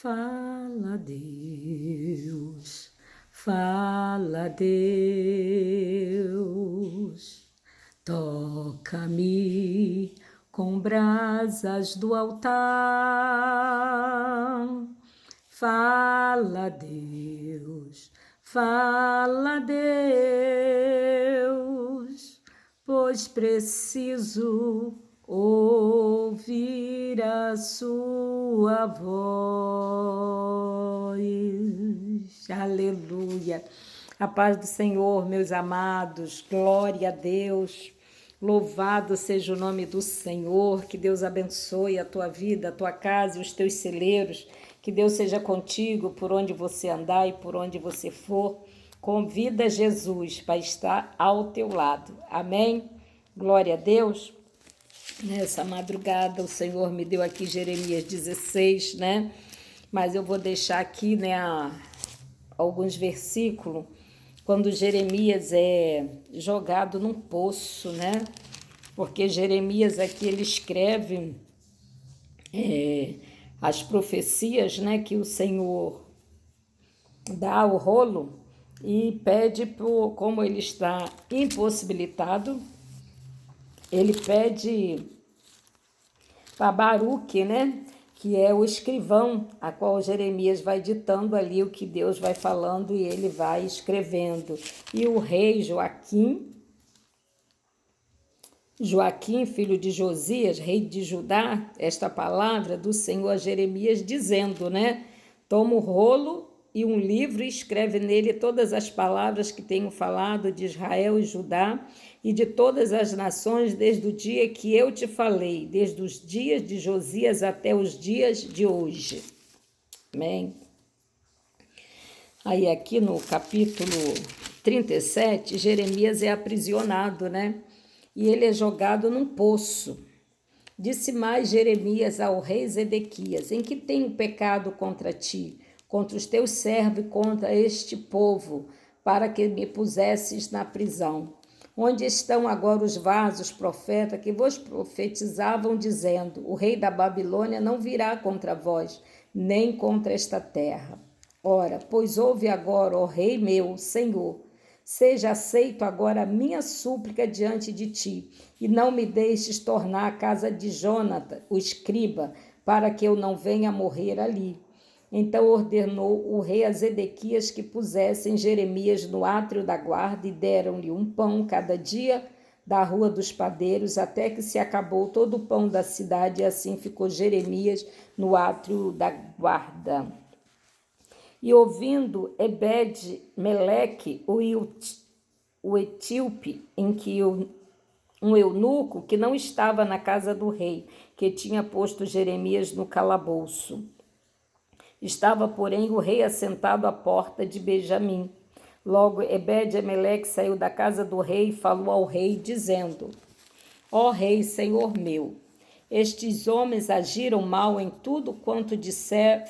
Fala, Deus, fala, Deus, toca-me com brasas do altar. Fala, Deus, pois preciso ouvir a sua voz. Aleluia. A paz do Senhor, meus amados, glória a Deus. Louvado seja o nome do Senhor, que Deus abençoe a tua vida, a tua casa e os teus celeiros, que Deus seja contigo por onde você andar e por onde você for. Convida Jesus para estar ao teu lado. Amém? Glória a Deus. Nessa madrugada o Senhor me deu aqui Jeremias 16, né? Mas eu vou deixar aqui, né, alguns versículos, quando Jeremias é jogado num poço, né? Porque Jeremias aqui ele escreve as profecias, né, que o Senhor dá ao rolo e pede, como ele está impossibilitado, ele pede para Baruque, né, que é o escrivão, a qual Jeremias vai ditando ali o que Deus vai falando e ele vai escrevendo. E o rei Joaquim, filho de Josias, rei de Judá, esta palavra do Senhor a Jeremias dizendo, né, toma o rolo e um livro e escreve nele todas as palavras que tenho falado de Israel e Judá e de todas as nações desde o dia que eu te falei, desde os dias de Josias até os dias de hoje. Amém? Aí aqui no capítulo 37, Jeremias é aprisionado, né? E ele é jogado num poço. Disse mais Jeremias ao rei Zedequias: em que tenho pecado contra ti, contra os teus servos e contra este povo, para que me pusesses na prisão? Onde estão agora os vasos, profeta, que vos profetizavam, dizendo: o rei da Babilônia não virá contra vós, nem contra esta terra? Ora, pois ouve agora, ó rei meu, Senhor, seja aceito agora a minha súplica diante de ti, e não me deixes tornar à casa de Jonatã, o escriba, para que eu não venha morrer ali. Então ordenou o rei a Zedequias que pusessem Jeremias no átrio da guarda e deram-lhe um pão cada dia da rua dos padeiros, até que se acabou todo o pão da cidade, e assim ficou Jeremias no átrio da guarda. E ouvindo Ebed-Meleque, o etíope, em que um eunuco que não estava na casa do rei, que tinha posto Jeremias no calabouço. Estava, porém, o rei assentado à porta de Benjamim. Logo, Ebed-Meleque saiu da casa do rei e falou ao rei, dizendo: ó rei, senhor meu, estes homens agiram mal em tudo quanto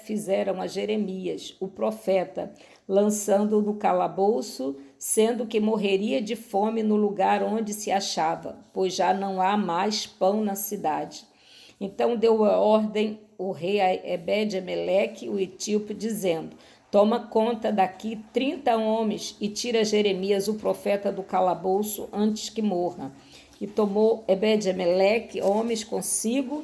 fizeram a Jeremias, o profeta, lançando-o no calabouço, sendo que morreria de fome no lugar onde se achava, pois já não há mais pão na cidade. Então deu a ordem o rei a Ebed-Meleque, o etíope, dizendo: toma conta daqui 30 homens e tira Jeremias, o profeta, do calabouço antes que morra. E tomou Ebed-Meleque homens consigo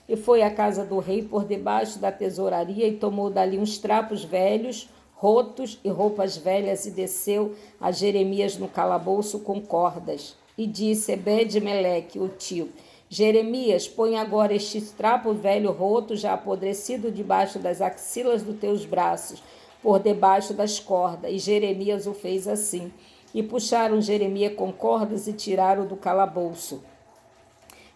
e foi à casa do rei por debaixo da tesouraria e tomou dali uns trapos velhos, rotos e roupas velhas e desceu a Jeremias no calabouço com cordas. E disse Ebed-Meleque, o tio: Jeremias, põe agora este trapo velho roto, já apodrecido, debaixo das axilas dos teus braços, por debaixo das cordas. E Jeremias o fez assim. E puxaram Jeremias com cordas e tiraram do calabouço.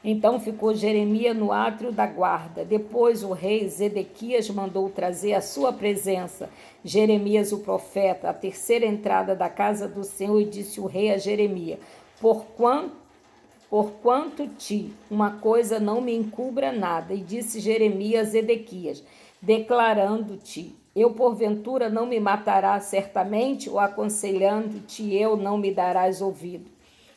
Então ficou Jeremias no átrio da guarda. Depois o rei Zedequias mandou trazer à sua presença Jeremias o profeta, a terceira entrada da casa do Senhor, e disse o rei a Jeremias: Porquanto ti uma coisa não me encubra nada. E disse Jeremias a Zedequias, declarando-te: eu porventura não me matará certamente, ou aconselhando-te eu não me darás ouvido.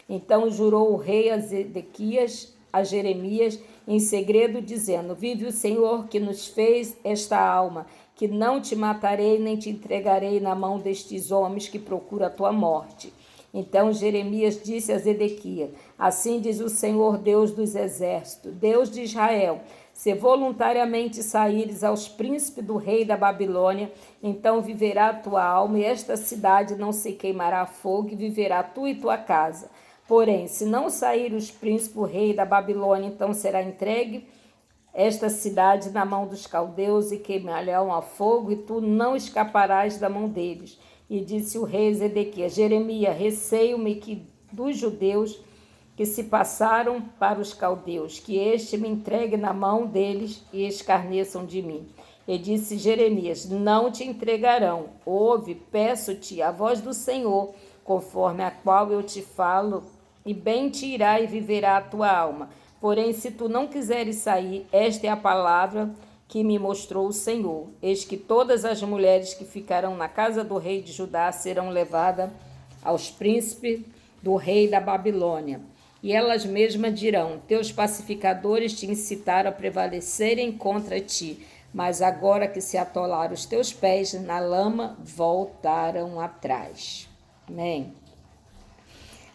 Então jurou o rei a Zedequias a Jeremias em segredo, dizendo: vive o Senhor que nos fez esta alma, que não te matarei nem te entregarei na mão destes homens que procuram a tua morte. Então Jeremias disse a Zedequias: assim diz o Senhor Deus dos exércitos, Deus de Israel: se voluntariamente saíres aos príncipes do rei da Babilônia, então viverá a tua alma, e esta cidade não se queimará a fogo, e viverá tu e tua casa. Porém, se não sair os príncipes do rei da Babilônia, então será entregue esta cidade na mão dos caldeus, e queimarão a fogo, e tu não escaparás da mão deles. E disse o rei Zedequias: Jeremias, receio-me que dos judeus que se passaram para os caldeus, que este me entregue na mão deles e escarneçam de mim. E disse Jeremias: não te entregarão. Ouve, peço-te, a voz do Senhor, conforme a qual eu te falo, e bem te irá e viverá a tua alma. Porém, se tu não quiseres sair, esta é a palavra que me mostrou o Senhor: eis que todas as mulheres que ficarão na casa do rei de Judá serão levadas aos príncipes do rei da Babilônia. E elas mesmas dirão: teus pacificadores te incitaram a prevalecerem contra ti, mas agora que se atolaram os teus pés na lama, voltaram atrás. Amém?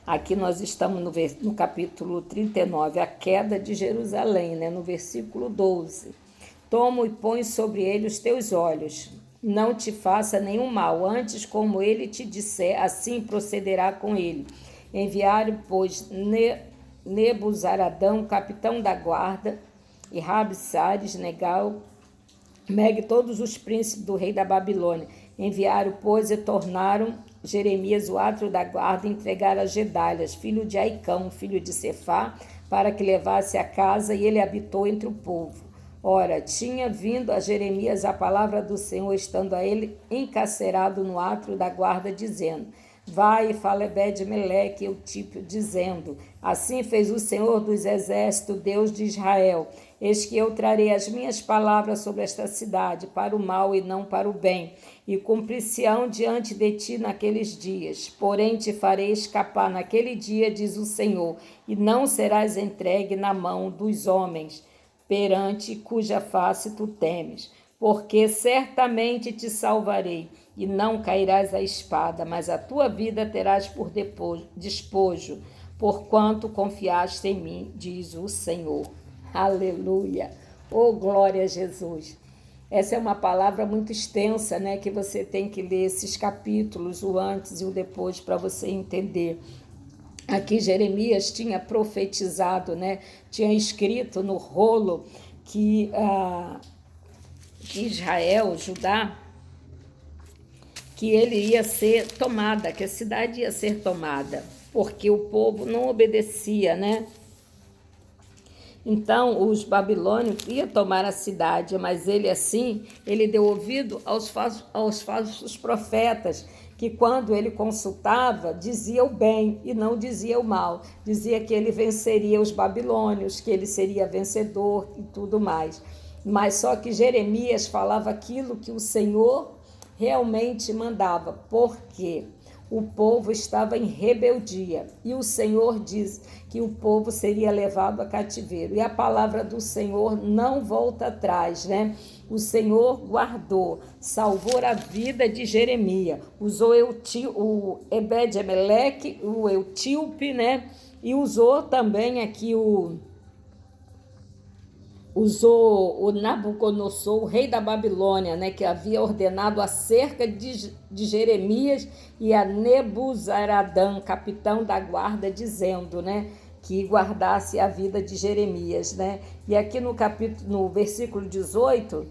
Aqui nós estamos no capítulo 39, a queda de Jerusalém, no versículo 12. Toma e põe sobre ele os teus olhos, não te faça nenhum mal, antes como ele te disser, assim procederá com ele. Enviaram, pois, Nebuzaradão, capitão da guarda, e Rabsares, Negal, todos os príncipes do rei da Babilônia. Enviaram, pois, e tornaram Jeremias, o átrio da guarda, entregar a Gedalias, filho de Aicão, filho de Cefá, para que levasse a casa, e ele habitou entre o povo. Ora, tinha vindo a Jeremias a palavra do Senhor, estando a ele encarcerado no átrio da guarda, dizendo: vai e fala Ebed-Meleque, Eutípio, dizendo: assim fez o Senhor dos exércitos, Deus de Israel: eis que eu trarei as minhas palavras sobre esta cidade, para o mal e não para o bem, e cumprir-se-ão diante de ti naqueles dias. Porém te farei escapar naquele dia, diz o Senhor, e não serás entregue na mão dos homens, perante cuja face tu temes. Porque certamente te salvarei, e não cairás à espada, mas a tua vida terás por despojo, porquanto confiaste em mim, diz o Senhor. Aleluia! Oh, glória a Jesus! Essa é uma palavra muito extensa, que você tem que ler esses capítulos, o antes e o depois, para você entender. Aqui Jeremias tinha profetizado, tinha escrito no rolo que Israel, Judá, que ele ia ser tomada, que a cidade ia ser tomada, porque o povo não obedecia, Então, os babilônios iam tomar a cidade, mas ele deu ouvido aos falsos profetas, que quando ele consultava, dizia o bem e não dizia o mal. Dizia que ele venceria os babilônios, que ele seria vencedor e tudo mais. Mas só que Jeremias falava aquilo que o Senhor realmente mandava, porque o povo estava em rebeldia, e o Senhor diz que o povo seria levado a cativeiro, e a palavra do Senhor não volta atrás, O Senhor guardou, salvou a vida de Jeremias, usou o Ebed-Meleque, o Eutíope, e usou também aqui usou o Nabucodonosor, o rei da Babilônia, que havia ordenado acerca de Jeremias, e a Nebuzaradã, capitão da guarda, dizendo, que guardasse a vida de Jeremias, E aqui no versículo 18,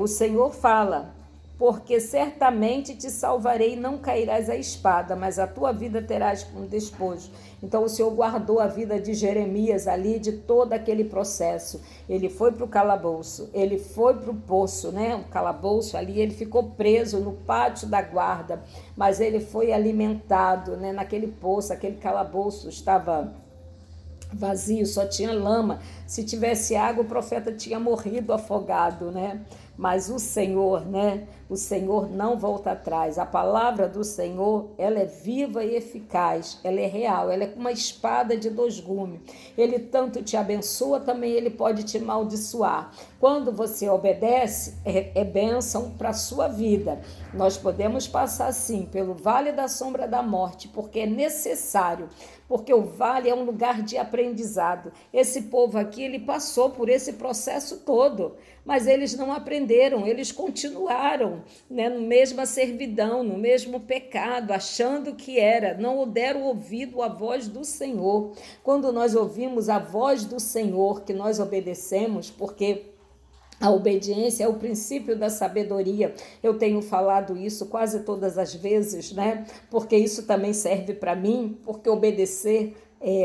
o Senhor fala: porque certamente te salvarei, não cairás à espada, mas a tua vida terás com despojo. Então o Senhor guardou a vida de Jeremias ali, de todo aquele processo. Ele foi para o calabouço, ele foi para o poço, o calabouço ali, ele ficou preso no pátio da guarda, mas ele foi alimentado, naquele poço. Aquele calabouço estava vazio, só tinha lama. Se tivesse água, o profeta tinha morrido afogado, Mas o Senhor, né? O Senhor não volta atrás. A palavra do Senhor, ela é viva e eficaz, ela é real, ela é como uma espada de dois gumes. Ele tanto te abençoa, também ele pode te amaldiçoar. Quando você obedece, é bênção para a sua vida. Nós podemos passar, sim, pelo vale da sombra da morte, porque é necessário, porque o vale é um lugar de aprendizado. Esse povo aqui, ele passou por esse processo todo, mas eles não aprenderam, eles continuaram, né, na mesma servidão, no mesmo pecado, achando que era, não deram ouvido à voz do Senhor. Quando nós ouvimos a voz do Senhor, que nós obedecemos, porque a obediência é o princípio da sabedoria. Eu tenho falado isso quase todas as vezes, né? Porque isso também serve para mim, porque obedecer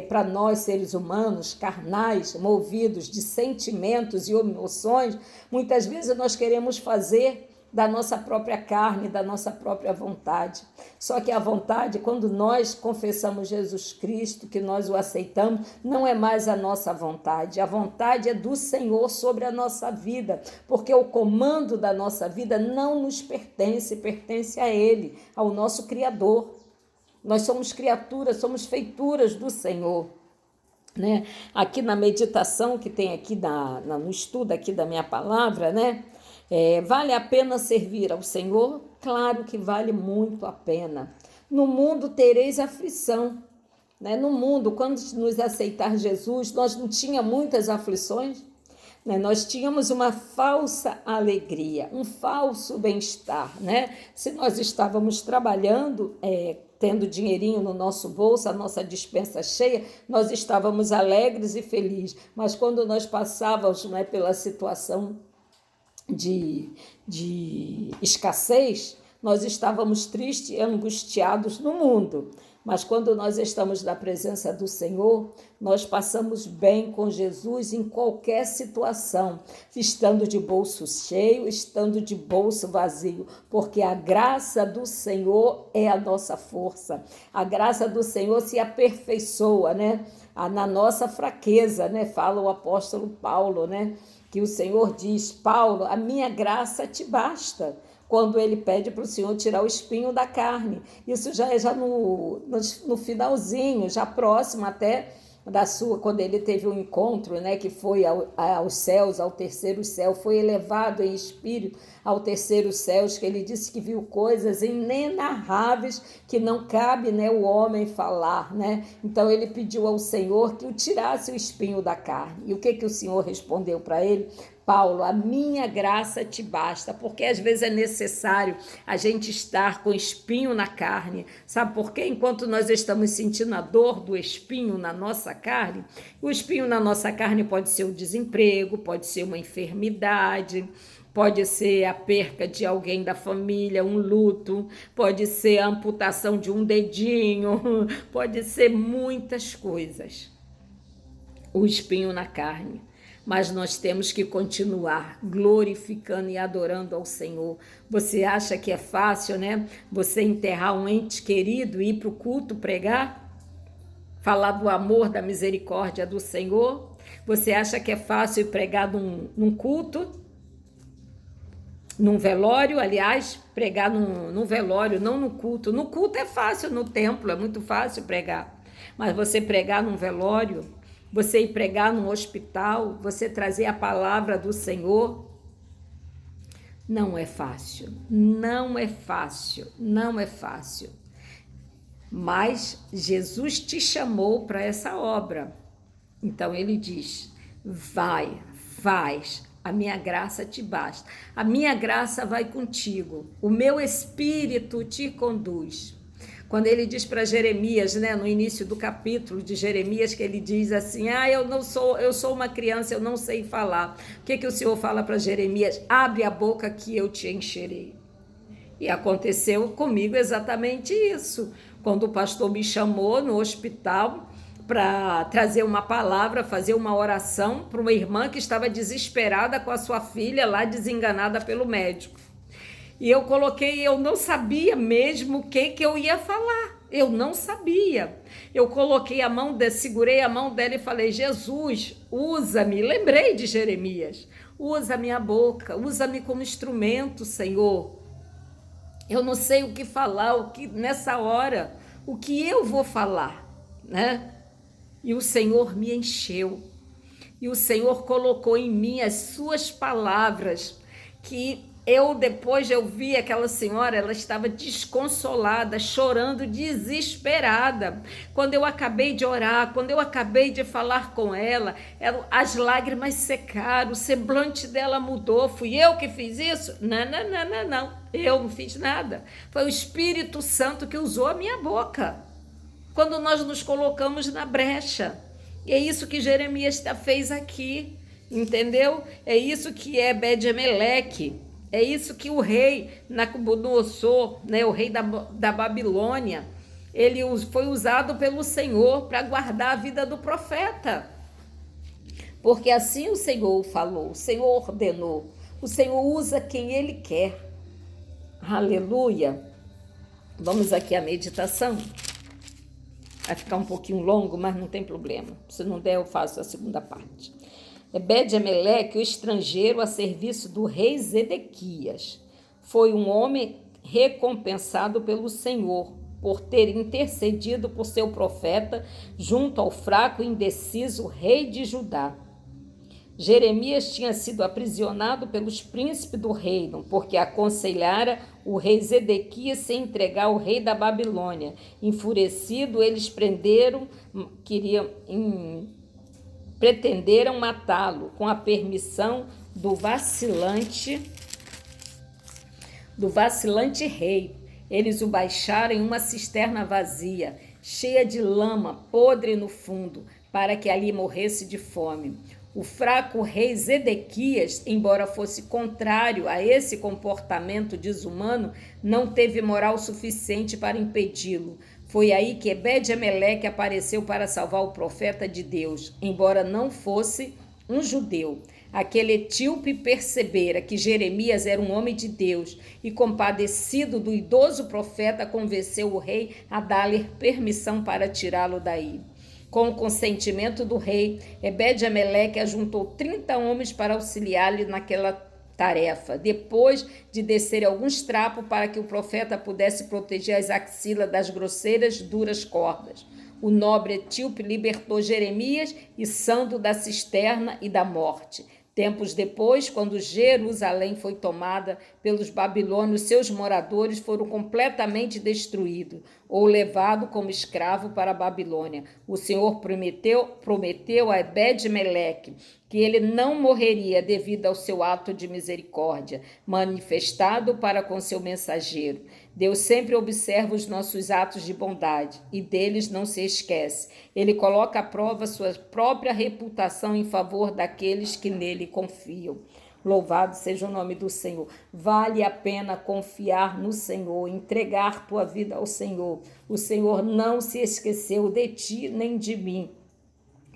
para nós, seres humanos, carnais, movidos de sentimentos e emoções, muitas vezes nós queremos fazer da nossa própria carne, da nossa própria vontade. Só que a vontade, quando nós confessamos Jesus Cristo, que nós o aceitamos, não é mais a nossa vontade. A vontade é do Senhor sobre a nossa vida, porque o comando da nossa vida não nos pertence, pertence a Ele, ao nosso Criador. Nós somos criaturas, somos feituras do Senhor. Né? Aqui na meditação que tem aqui no estudo aqui da minha palavra, né? Vale a pena servir ao Senhor? Claro que vale muito a pena. No mundo tereis aflição. Né? No mundo, quando nos aceitar Jesus, nós não tínhamos muitas aflições, né? Nós tínhamos uma falsa alegria, um falso bem-estar. Né? Se nós estávamos trabalhando, tendo dinheirinho no nosso bolso, a nossa despensa cheia, nós estávamos alegres e felizes. Mas quando nós passávamos, né, pela situação de escassez, nós estávamos tristes e angustiados no mundo. Mas quando nós estamos na presença do Senhor, nós passamos bem com Jesus em qualquer situação, estando de bolso cheio, estando de bolso vazio, porque a graça do Senhor é a nossa força. A graça do Senhor se aperfeiçoa, né, na nossa fraqueza, né? Fala o apóstolo Paulo, né? Que o Senhor diz, Paulo, a minha graça te basta, quando ele pede para o Senhor tirar o espinho da carne. Isso já é no finalzinho, já próximo até quando ele teve um encontro, né, que foi aos céus, ao terceiro céu, foi elevado em espírito ao terceiro céu, que ele disse que viu coisas inenarráveis que não cabe, né, o homem falar, né? Então ele pediu ao Senhor que o tirasse o espinho da carne. E o que o Senhor respondeu para ele? Paulo, a minha graça te basta, porque às vezes é necessário a gente estar com espinho na carne, sabe por quê? Enquanto nós estamos sentindo a dor do espinho na nossa carne, o espinho na nossa carne pode ser o desemprego, pode ser uma enfermidade, pode ser a perca de alguém da família, um luto, pode ser a amputação de um dedinho, pode ser muitas coisas, o espinho na carne. Mas nós temos que continuar glorificando e adorando ao Senhor. Você acha que é fácil, né? Você enterrar um ente querido e ir para o culto pregar? Falar do amor, da misericórdia do Senhor? Você acha que é fácil ir pregar num culto? Num velório, aliás, pregar num velório, não no culto. No culto é fácil, no templo é muito fácil pregar. Mas você pregar num velório, você ir pregar num hospital, você trazer a palavra do Senhor, não é fácil, não é fácil, não é fácil. Mas Jesus te chamou para essa obra. Então ele diz, vai, faz, a minha graça te basta. A minha graça vai contigo, o meu Espírito te conduz. Quando ele diz para Jeremias, né, no início do capítulo de Jeremias, que ele diz assim, eu sou uma criança, eu não sei falar. O que o Senhor fala para Jeremias? Abre a boca que eu te encherei. E aconteceu comigo exatamente isso. Quando o pastor me chamou no hospital para trazer uma palavra, fazer uma oração para uma irmã que estava desesperada com a sua filha lá desenganada pelo médico. E eu não sabia mesmo o que eu ia falar, eu não sabia. Eu coloquei segurei a mão dela e falei, Jesus, usa-me, lembrei de Jeremias, Usa a minha boca, usa-me como instrumento, Senhor. Eu não sei o que falar, nessa hora, o que eu vou falar, né? E o Senhor me encheu. E o Senhor colocou em mim as suas palavras, que depois eu vi aquela senhora, ela estava desconsolada, chorando, desesperada. Quando eu acabei de orar, quando eu acabei de falar com ela, as lágrimas secaram, o semblante dela mudou. Fui eu que fiz isso? Não, não, não, não, não. Eu não fiz nada. Foi o Espírito Santo que usou a minha boca. Quando nós nos colocamos na brecha. E é isso que Jeremias fez aqui, entendeu? É isso que é Ebed-Meleque. É isso que o rei Nabucodonosor, né, o rei da Babilônia, ele foi usado pelo Senhor para guardar a vida do profeta. Porque assim o Senhor falou, o Senhor ordenou, o Senhor usa quem Ele quer. Aleluia! Vamos aqui à meditação. Vai ficar um pouquinho longo, mas não tem problema. Se não der, eu faço a segunda parte. Ebed-Meleque, o estrangeiro a serviço do rei Zedequias, foi um homem recompensado pelo Senhor por ter intercedido por seu profeta junto ao fraco e indeciso rei de Judá. Jeremias tinha sido aprisionado pelos príncipes do reino, porque aconselhara o rei Zedequias se entregar ao rei da Babilônia. Enfurecido, eles pretenderam matá-lo com a permissão do vacilante rei. Eles o baixaram em uma cisterna vazia, cheia de lama, podre no fundo, para que ali morresse de fome. O fraco rei Zedequias, embora fosse contrário a esse comportamento desumano, não teve moral suficiente para impedi-lo. Foi aí que Ebed-Meleque apareceu para salvar o profeta de Deus, embora não fosse um judeu. Aquele etíope percebera que Jeremias era um homem de Deus e, compadecido do idoso profeta, convenceu o rei a dar-lhe permissão para tirá-lo daí. Com o consentimento do rei, Ebed-Meleque ajuntou 30 homens para auxiliar-lhe naquela tarefa, depois de descer alguns trapos para que o profeta pudesse proteger as axilas das grosseiras, duras cordas. O nobre etíope libertou Jeremias e Sando da cisterna e da morte. Tempos depois, quando Jerusalém foi tomada pelos babilônios, seus moradores foram completamente destruídos ou levados como escravo para a Babilônia. O Senhor prometeu a Ebed-Meleque que ele não morreria devido ao seu ato de misericórdia, manifestado para com seu mensageiro. Deus sempre observa os nossos atos de bondade e deles não se esquece. Ele coloca à prova sua própria reputação em favor daqueles que nele confiam. Louvado seja o nome do Senhor. Vale a pena confiar no Senhor, entregar tua vida ao Senhor. O Senhor não se esqueceu de ti nem de mim.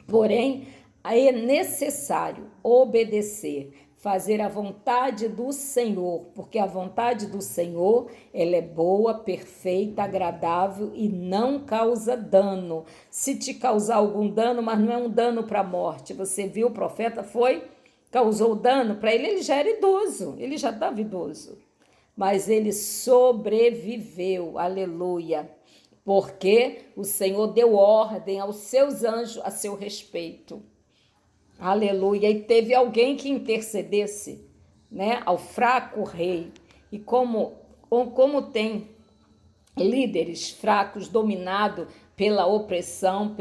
Porém, é necessário obedecer, fazer a vontade do Senhor, porque a vontade do Senhor, ela é boa, perfeita, agradável e não causa dano. Se te causar algum dano, mas não é um dano para a morte. Você viu, o profeta causou dano para ele, ele já era idoso, ele já estava idoso. Mas ele sobreviveu, aleluia, porque o Senhor deu ordem aos seus anjos a seu respeito. Aleluia, e teve alguém que intercedesse, né, ao fraco rei. E como tem líderes fracos dominados pela opressão,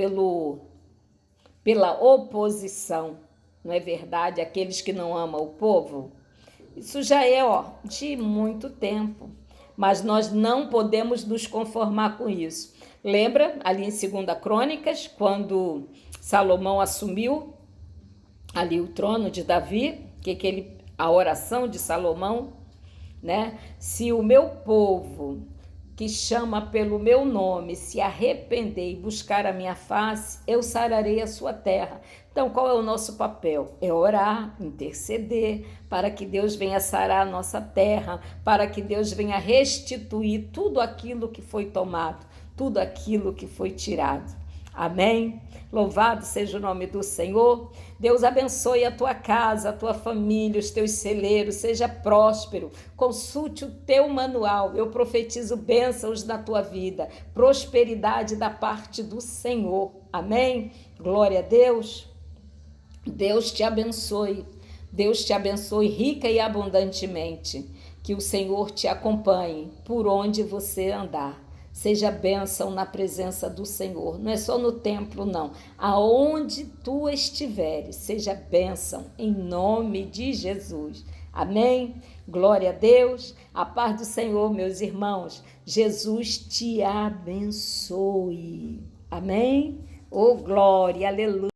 pela oposição, não é verdade? Aqueles que não amam o povo. Isso já é de muito tempo, mas nós não podemos nos conformar com isso. Lembra ali em 2 Crônicas, quando Salomão assumiu ali o trono de Davi, a oração de Salomão, né? Se o meu povo, que chama pelo meu nome, se arrepender e buscar a minha face, eu sararei a sua terra. Então, qual é o nosso papel? É orar, interceder, para que Deus venha sarar a nossa terra, para que Deus venha restituir tudo aquilo que foi tomado, tudo aquilo que foi tirado. Amém? Louvado seja o nome do Senhor. Deus abençoe a tua casa, a tua família, os teus celeiros, seja próspero. Consulte o teu manual. Eu profetizo bênçãos na tua vida, prosperidade da parte do Senhor. Amém? Glória a Deus. Deus te abençoe. Deus te abençoe rica e abundantemente. Que o Senhor te acompanhe por onde você andar. Seja bênção na presença do Senhor. Não é só no templo, não. Aonde tu estiveres, seja bênção em nome de Jesus. Amém? Glória a Deus. A paz do Senhor, meus irmãos. Jesus te abençoe. Amém? Oh, glória, aleluia.